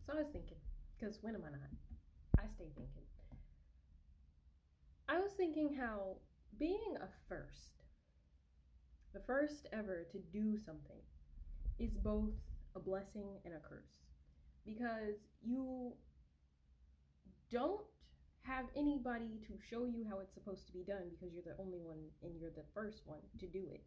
So I was thinking, because when am I not? I stay thinking. I was thinking how being the first ever to do something, is both a blessing and a curse. Because you don't have anybody to show you how it's supposed to be done because you're the only one and you're the first one to do it.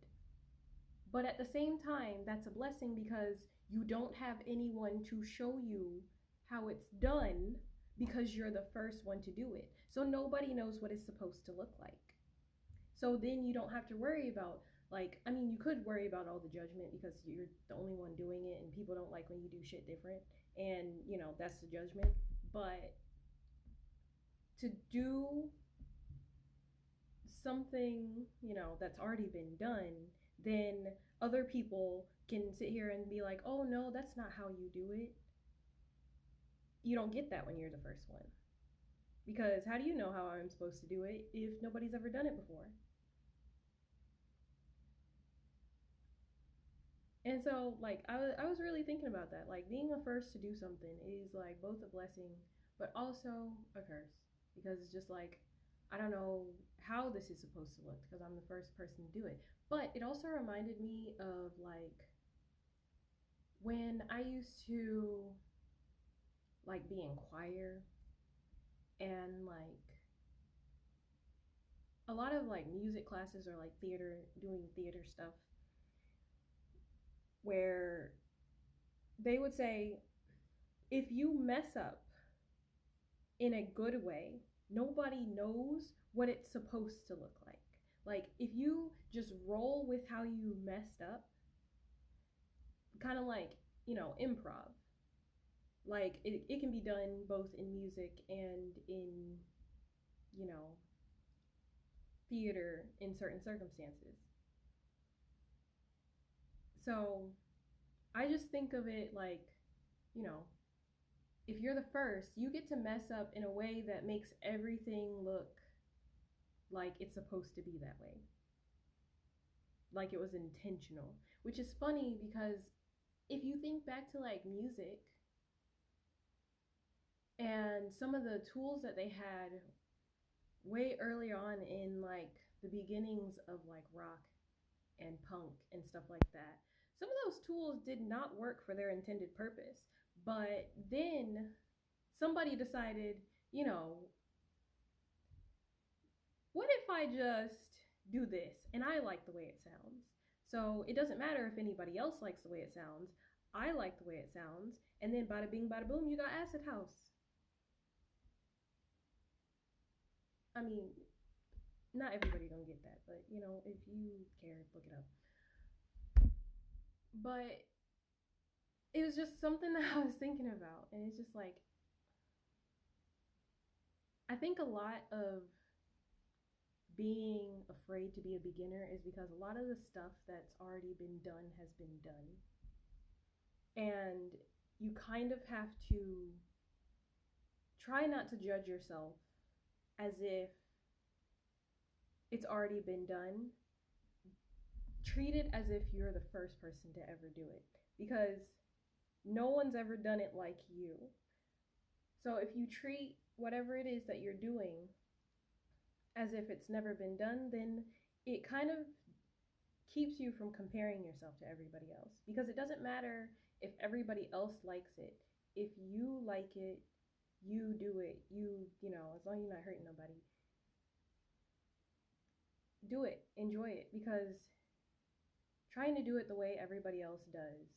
But at the same time, that's a blessing because you don't have anyone to show you how it's done because you're the first one to do it. So nobody knows what it's supposed to look like. So then you don't have to worry about, like, I mean, you could worry about all the judgment because you're the only one doing it and people don't like when you do shit different. And, that's the judgment. But to do something, that's already been done, then other people can sit here and be like, oh no, that's not how you do it. You don't get that when you're the first one. Because how do you know how I'm supposed to do it if nobody's ever done it before? And so, like, I was really thinking about that. Like, being a first to do something is, like, both a blessing, but also a curse. Because it's just like, I don't know how this is supposed to look because I'm the first person to do it. But it also reminded me of, like, when I used to, like, be in choir and, like, a lot of, like, music classes or, like, doing theater stuff where they would say, if you mess up in a good way, nobody knows what it's supposed to look like. Like, if you just roll with how you messed up, kind of like, improv. Like, it can be done both in music and in, you know, theater in certain circumstances. So I just think of it like, you know, if you're the first, you get to mess up in a way that makes everything look like it's supposed to be that way. Like it was intentional, which is funny because if you think back to like music and some of the tools that they had way early on in like the beginnings of like rock and punk and stuff like that, some of those tools did not work for their intended purpose. But then somebody decided, you know, what if I just do this and I like the way it sounds? So it doesn't matter if anybody else likes the way it sounds. I like the way it sounds. And then bada bing, bada boom, you got Acid House. I mean, not everybody gonna get that, but if you care, look it up. But it was just something that I was thinking about. And it's just like, I think a lot of being afraid to be a beginner is because a lot of the stuff that's already been done has been done. And you kind of have to try not to judge yourself as if it's already been done. Treat it as if you're the first person to ever do it because no one's ever done it like you. So if you treat whatever it is that you're doing as if it's never been done, then it kind of keeps you from comparing yourself to everybody else because it doesn't matter if everybody else likes it. If you like it, you do it. As long as you're not hurting nobody, do it, enjoy it, because trying to do it the way everybody else does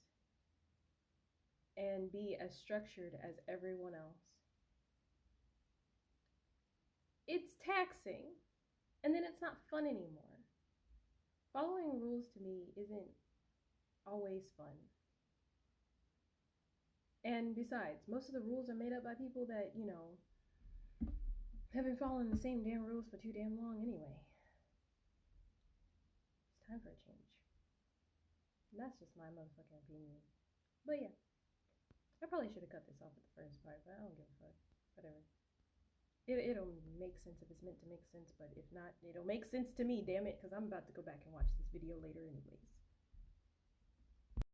and be as structured as everyone else, it's taxing, and then it's not fun anymore. Following rules to me isn't always fun. And besides, most of the rules are made up by people that, have been following the same damn rules for too damn long anyway. It's time for a change. And that's just my motherfucking opinion. But yeah, I probably should have cut this off at the first part, but I don't give a fuck. Whatever. It'll make sense if it's meant to make sense, but if not, it'll make sense to me, damn it, because I'm about to go back and watch this video later anyways.